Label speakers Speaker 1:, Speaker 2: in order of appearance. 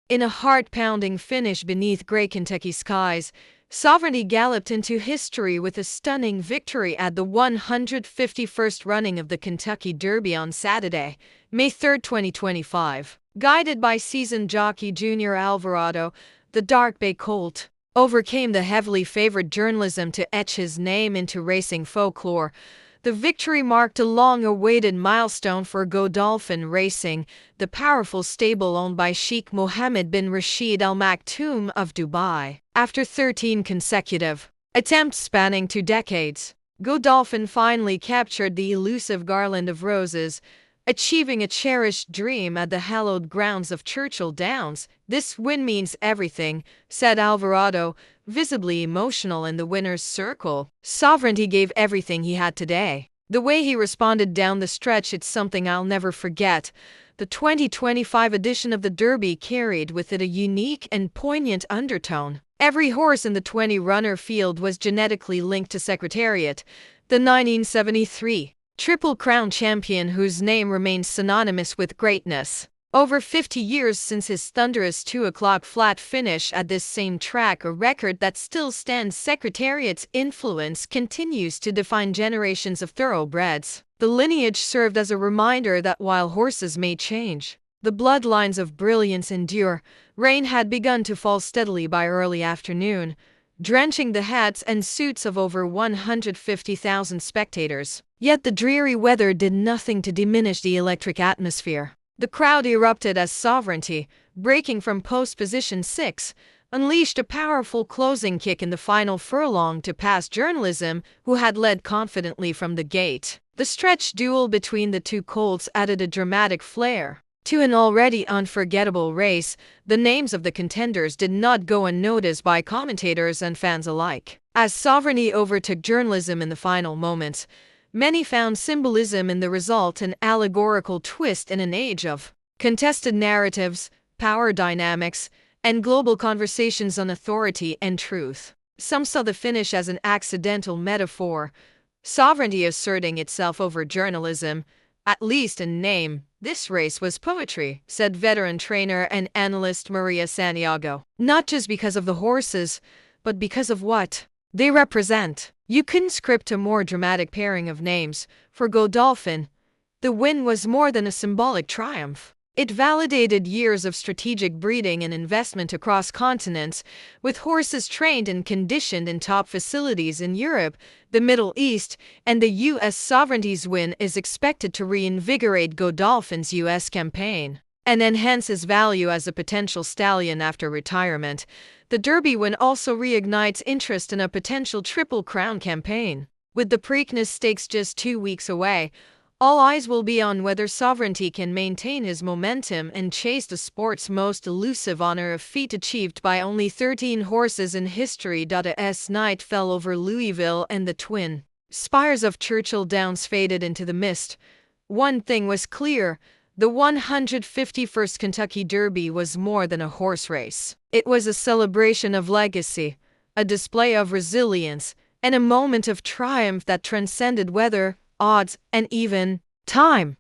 Speaker 1: In a heart-pounding finish beneath grey Kentucky skies, Sovereignty galloped into history with a stunning victory at the 151st running of the Kentucky Derby on Saturday, May 3, 2025. Guided by seasoned jockey Junior Alvarado, the Dark Bay colt overcame the heavily favored journalism to etch his name into racing folklore. The victory marked a long-awaited milestone for Godolphin Racing, the powerful stable owned by Sheikh Mohammed bin Rashid Al Maktoum of Dubai. After 13 consecutive attempts spanning 2 decades, Godolphin finally captured the elusive Garland of Roses, achieving a cherished dream at the hallowed grounds of Churchill Downs. "This win means everything," said Alvarado, visibly emotional in the winner's circle. "Sovereignty gave everything he had today. The way he responded down the stretch, it's something I'll never forget." The 2025 edition of the Derby carried with it a unique and poignant undertone. Every horse in the 20-runner field was genetically linked to Secretariat, the 1973 Triple Crown champion whose name remains synonymous with greatness. Over 50 years since his thunderous 2 o'clock flat finish at this same track, a record that still stands, Secretariat's influence continues to define generations of thoroughbreds. The lineage served as a reminder that while horses may change, the bloodlines of brilliance endure. Rain had begun to fall steadily by early afternoon, drenching the hats and suits of over 150,000 spectators. Yet the dreary weather did nothing to diminish the electric atmosphere. The crowd erupted as Sovereignty, breaking from post position 6, unleashed a powerful closing kick in the final furlong to pass journalism, who had led confidently from the gate. The stretch duel between the two colts added a dramatic flair to an already unforgettable race. The names of the contenders did not go unnoticed by commentators and fans alike. As Sovereignty overtook journalism in the final moments, many found symbolism in the result, an allegorical twist in an age of contested narratives, power dynamics, and global conversations on authority and truth. Some saw the finish as an accidental metaphor, Sovereignty asserting itself over journalism, at least in name. "This race was poetry," said veteran trainer and analyst Maria Santiago. "Not just because of the horses, but because of what they represent." You couldn't script a more dramatic pairing of names. For Godolphin, the win was more than a symbolic triumph. It validated years of strategic breeding and investment across continents, with horses trained and conditioned in top facilities in Europe, the Middle East, and the U.S. Sovereignty's win is expected to reinvigorate Godolphin's U.S. campaign and enhance his value as a potential stallion after retirement. The Derby win also reignites interest in a potential Triple Crown campaign. With the Preakness Stakes just 2 weeks away, all eyes will be on whether Sovereignty can maintain his momentum and chase the sport's most elusive honor, a feat achieved by only 13 horses in history. As night fell over Louisville and the twin spires of Churchill Downs faded into the mist, one thing was clear: the 151st Kentucky Derby was more than a horse race. It was a celebration of legacy, a display of resilience, and a moment of triumph that transcended weather, odds, and even time.